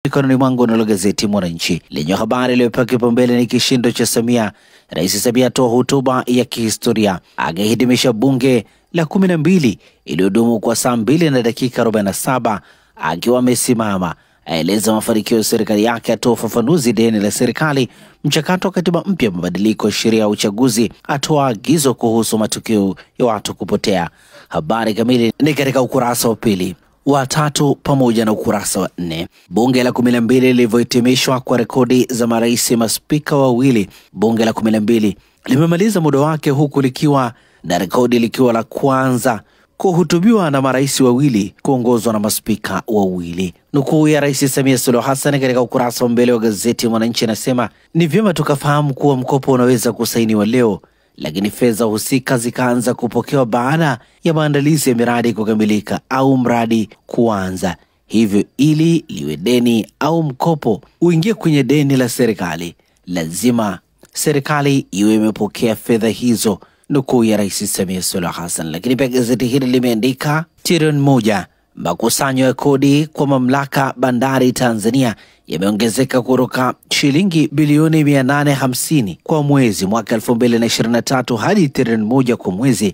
Mikononi mwangu nalo gazeti Mwananchi lenye habari iliyopewa kipaumbele ni kishindo cha Samia. Rais Samia atoa hotuba ya kihistoria akihitimisha bunge la 12 iliyodumu kwa saa 2 na dakika 47 akiwa amesimama. Aeleza mafanikio ya serikali yake, atoa ufafanuzi deni la serikali, mchakato wa katiba mpya, mabadiliko ya sheria ya uchaguzi, atoa agizo kuhusu matukio ya watu kupotea. Habari kamili ni katika ukurasa wa pili, wa 3 pamoja na ukurasa wa 4. Bunge la 12 lilivyohitimishwa kwa rekodi za marais maspika wawili. Bunge la 12 limemaliza muda wake huku likiwa na rekodi, likiwa la kwanza kuhutubiwa na marais wawili, kuongozwa na maspika wawili. Nukuu ya Rais Samia Suluhu Hassan katika ukurasa wa mbele wa gazeti Mwananchi inasema, ni vyema tukafahamu kuwa mkopo unaweza kusainiwa leo, lakini fedha husika zikaanza kupokewa baada ya maandalizi ya miradi kukamilika au mradi kuanza. Hivyo ili liwe deni au mkopo uingie kwenye deni la serikali, lazima serikali iwe imepokea fedha hizo. Nukuu ya Rais Samia Suluhu Hassan. Lakini pia gazeti hili limeandika trilioni 1 makusanyo ya kodi kwa mamlaka bandari Tanzania yameongezeka kutoka shilingi bilioni 850 kwa mwezi mwaka 2023 hadi trilioni 1 kwa mwezi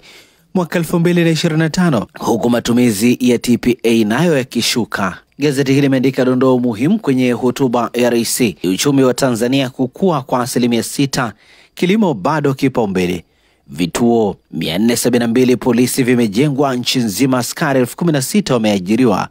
mwaka 2025, huku matumizi ya TPA nayo yakishuka. Gazeti hili limeandika dondoo muhimu kwenye hotuba ya rais: uchumi wa Tanzania kukua kwa 6%, kilimo bado kipaumbele, vituo 472 polisi vimejengwa nchi nzima, askari 16,000 wameajiriwa,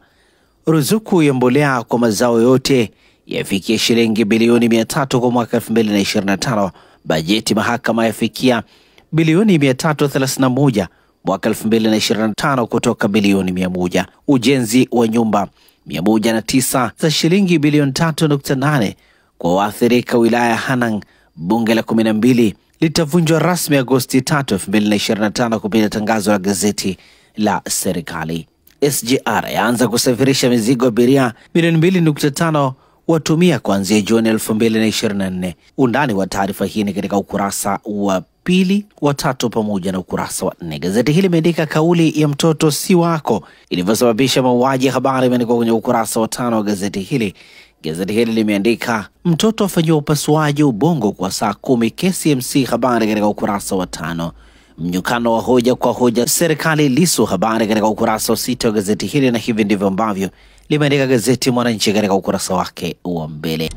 ruzuku ya mbolea kwa mazao yote yafikia shilingi bilioni 300 kwa mwaka 2025, bajeti mahakama yafikia bilioni 331 mwaka 2025 kutoka bilioni 100, ujenzi wa nyumba 109 za shilingi bilioni 3.8 kwa waathirika wilaya Hanang. Bunge la 12 litavunjwa rasmi Agosti 3, 2025 kupitia tangazo la gazeti la serikali. SGR yaanza kusafirisha mizigo abiria milioni 2.5 watumia kuanzia Juni 2024. Undani wa taarifa hii ni katika ukurasa wa pili, wa 3 pamoja na ukurasa wa 4. Gazeti hili limeandika kauli ya mtoto si wako ilivyosababisha mauaji. Habari imeandikwa kwenye ukurasa wa 5 wa gazeti hili. Gazeti hili limeandika mtoto afanyiwa upasuaji ubongo kwa saa 10 KCMC. Habari katika ukurasa wa 5. Mnyukano wa hoja kwa hoja serikali Lissu. Habari katika ukurasa wa 6 wa gazeti hili, na hivi ndivyo ambavyo limeandika gazeti Mwananchi katika ukurasa wake wa mbele.